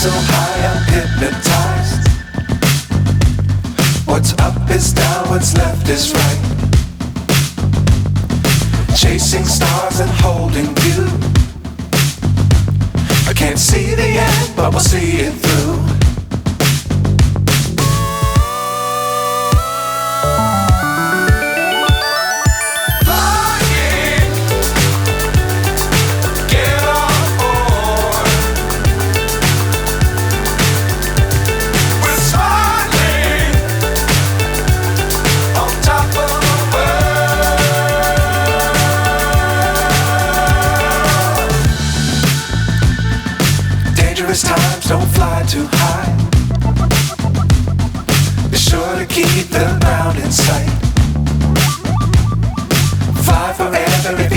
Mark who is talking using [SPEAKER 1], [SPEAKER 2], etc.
[SPEAKER 1] So high I'm hypnotized. What's up is down, what's left is right. Chasing stars and holding you. I can't see the end, but we'll see it through. Times don't fly too high. Be sure to keep the ground in sight. Fly forever if